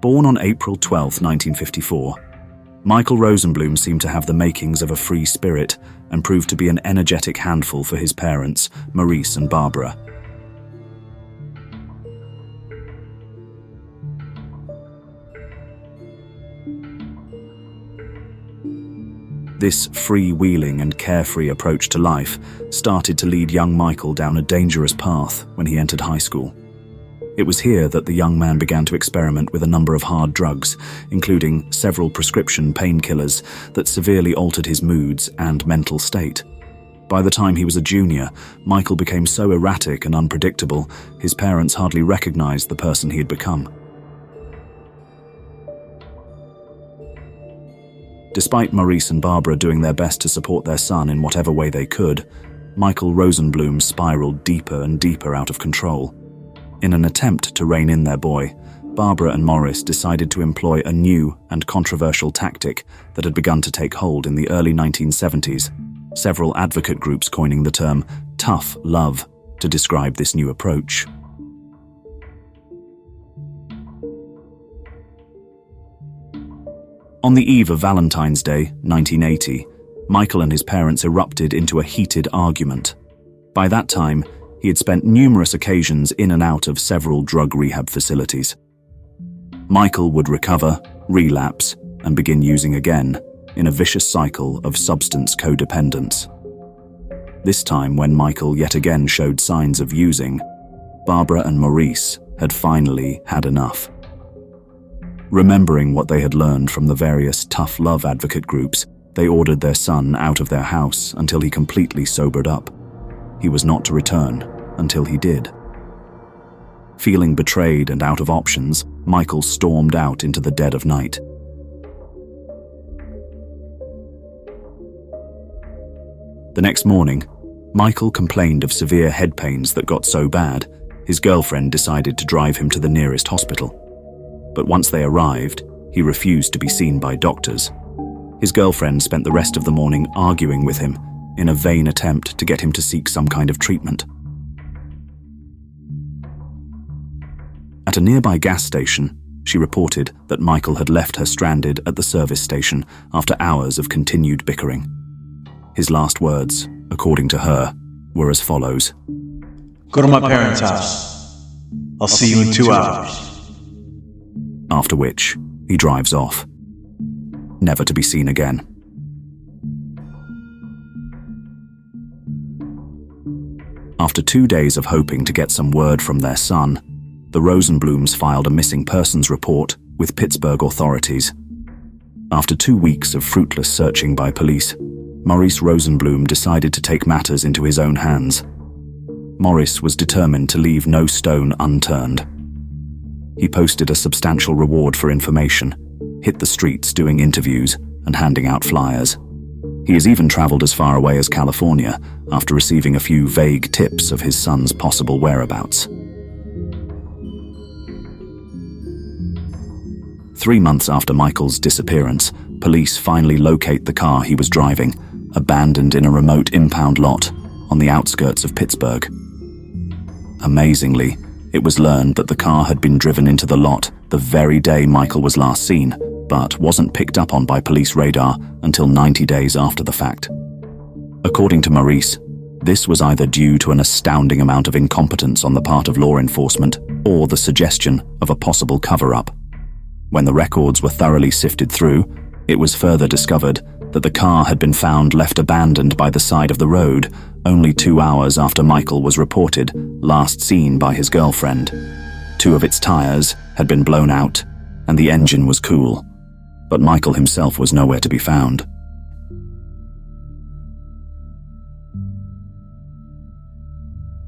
Born on April 12, 1954, Michael Rosenblum seemed to have the makings of a free spirit and proved to be an energetic handful for his parents, Maurice and Barbara. This freewheeling and carefree approach to life started to lead young Michael down a dangerous path when he entered high school. It was here that the young man began to experiment with a number of hard drugs, including several prescription painkillers that severely altered his moods and mental state. By the time he was a junior, Michael became so erratic and unpredictable, his parents hardly recognized the person he had become. Despite Maurice and Barbara doing their best to support their son in whatever way they could, Michael Rosenblum spiraled deeper and deeper out of control. In an attempt to rein in their boy, Barbara and Maurice decided to employ a new and controversial tactic that had begun to take hold in the early 1970s, several advocate groups coining the term tough love to describe this new approach. On the eve of Valentine's Day, 1980, Michael and his parents erupted into a heated argument. By that time, he had spent numerous occasions in and out of several drug rehab facilities. Michael would recover, relapse, and begin using again in a vicious cycle of substance codependence. This time, when Michael yet again showed signs of using, Barbara and Maurice had finally had enough. Remembering what they had learned from the various tough love advocate groups, they ordered their son out of their house until he completely sobered up. He was not to return until he did. Feeling betrayed and out of options, Michael stormed out into the dead of night. The next morning, Michael complained of severe head pains that got so bad, his girlfriend decided to drive him to the nearest hospital. But once they arrived, he refused to be seen by doctors. His girlfriend spent the rest of the morning arguing with him in a vain attempt to get him to seek some kind of treatment. At a nearby gas station, she reported that Michael had left her stranded at the service station after hours of continued bickering. His last words, according to her, were as follows: "Go to my parents' house. I'll see you in 2 hours." After which, he drives off, never to be seen again. After 2 days of hoping to get some word from their son, the Rosenblums filed a missing persons report with Pittsburgh authorities. After 2 weeks of fruitless searching by police, Maurice Rosenblum decided to take matters into his own hands. Maurice was determined to leave no stone unturned. He posted a substantial reward for information, hit the streets doing interviews and handing out flyers. He has even traveled as far away as California after receiving a few vague tips of his son's possible whereabouts. 3 months after Michael's disappearance, police finally locate the car he was driving, abandoned in a remote impound lot on the outskirts of Pittsburgh. Amazingly, it was learned that the car had been driven into the lot the very day Michael was last seen, but wasn't picked up on by police radar until 90 days after the fact. According to Maurice, this was either due to an astounding amount of incompetence on the part of law enforcement or the suggestion of a possible cover-up. When the records were thoroughly sifted through, it was further discovered that the car had been found left abandoned by the side of the road only 2 hours after Michael was reported last seen by his girlfriend. 2 of its tires had been blown out and the engine was cool, but Michael himself was nowhere to be found.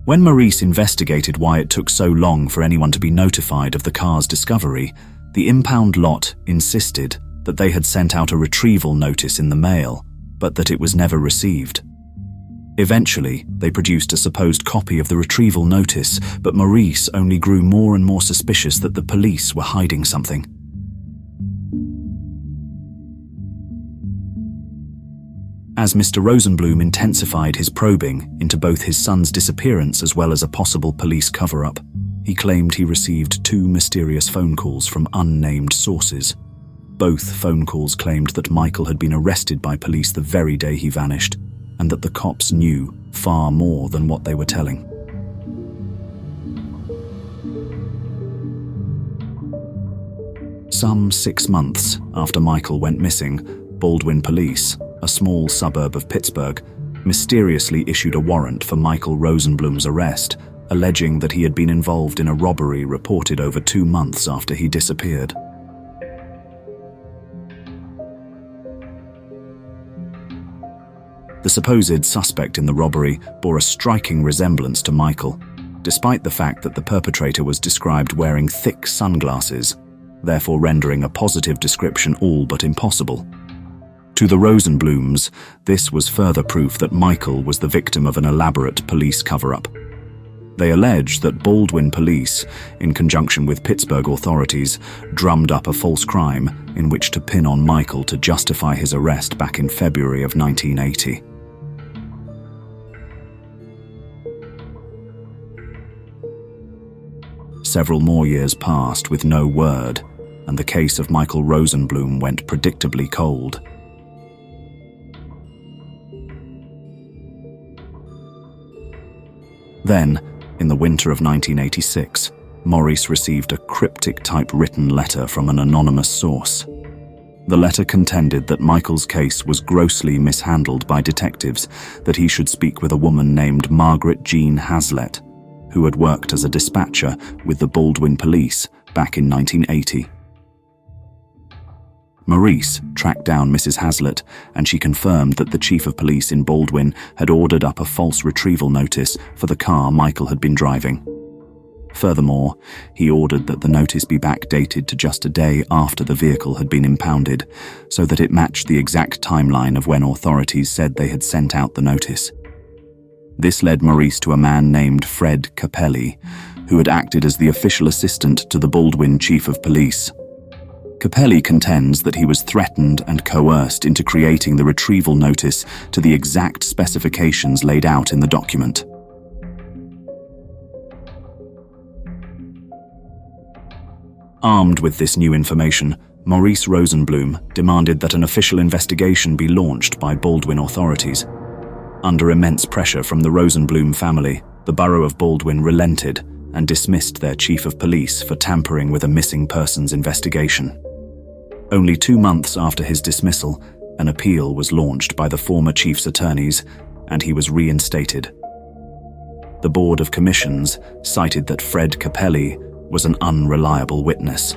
When Maurice investigated why it took so long for anyone to be notified of the car's discovery, the impound lot insisted that they had sent out a retrieval notice in the mail, but that it was never received. Eventually, they produced a supposed copy of the retrieval notice, but Maurice only grew more and more suspicious that the police were hiding something. As Mr. Rosenblum intensified his probing into both his son's disappearance as well as a possible police cover-up, He claimed he received 2 mysterious phone calls from unnamed sources. Both phone calls claimed that Michael had been arrested by police the very day he vanished, and that the cops knew far more than what they were telling. Some 6 months after Michael went missing, Baldwin Police, a small suburb of Pittsburgh, mysteriously issued a warrant for Michael Rosenblum's arrest, alleging that he had been involved in a robbery reported over 2 months after he disappeared. The supposed suspect in the robbery bore a striking resemblance to Michael, despite the fact that the perpetrator was described wearing thick sunglasses, therefore rendering a positive description all but impossible. To the Rosenblums, this was further proof that Michael was the victim of an elaborate police cover-up. They allege that Baldwin Police, in conjunction with Pittsburgh authorities, drummed up a false crime in which to pin on Michael to justify his arrest back in February of 1980. Several more years passed with no word, and the case of Michael Rosenblum went predictably cold. Then, in the winter of 1986, Maurice received a cryptic typewritten letter from an anonymous source. The letter contended that Michael's case was grossly mishandled by detectives, that he should speak with a woman named Margaret Jean Hazlett, who had worked as a dispatcher with the Baldwin Police back in 1980. Maurice tracked down Mrs. Hazlett, and she confirmed that the chief of police in Baldwin had ordered up a false retrieval notice for the car Michael had been driving. Furthermore, he ordered that the notice be backdated to just a day after the vehicle had been impounded, so that it matched the exact timeline of when authorities said they had sent out the notice. This led Maurice to a man named Fred Capelli, who had acted as the official assistant to the Baldwin chief of police. Capelli contends that he was threatened and coerced into creating the retrieval notice to the exact specifications laid out in the document. Armed with this new information, Maurice Rosenblum demanded that an official investigation be launched by Baldwin authorities. Under immense pressure from the Rosenblum family, the borough of Baldwin relented and dismissed their chief of police for tampering with a missing persons investigation. Only 2 months after his dismissal, an appeal was launched by the former chief's attorneys, and he was reinstated. The Board of Commissions cited that Fred Capelli was an unreliable witness.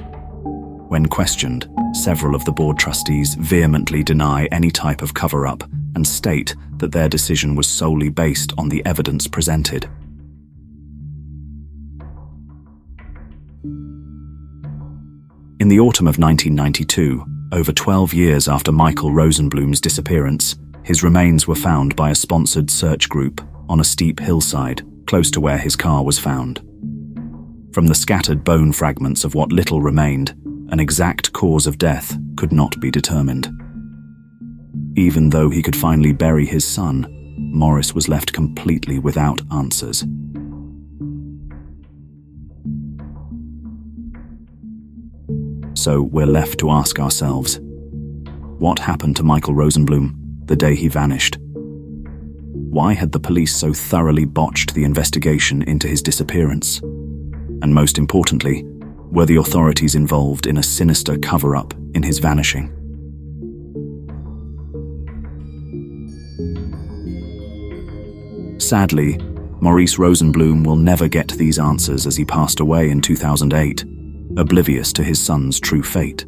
When questioned, several of the board trustees vehemently deny any type of cover-up and state that their decision was solely based on the evidence presented. In the autumn of 1992, over 12 years after Michael Rosenblum's disappearance, his remains were found by a sponsored search group on a steep hillside close to where his car was found. From the scattered bone fragments of what little remained, an exact cause of death could not be determined. Even though he could finally bury his son, Maurice was left completely without answers. So we're left to ask ourselves, what happened to Michael Rosenblum the day he vanished? Why had the police so thoroughly botched the investigation into his disappearance? And most importantly, were the authorities involved in a sinister cover-up in his vanishing? Sadly, Maurice Rosenblum will never get these answers as he passed away in 2008, oblivious to his son's true fate.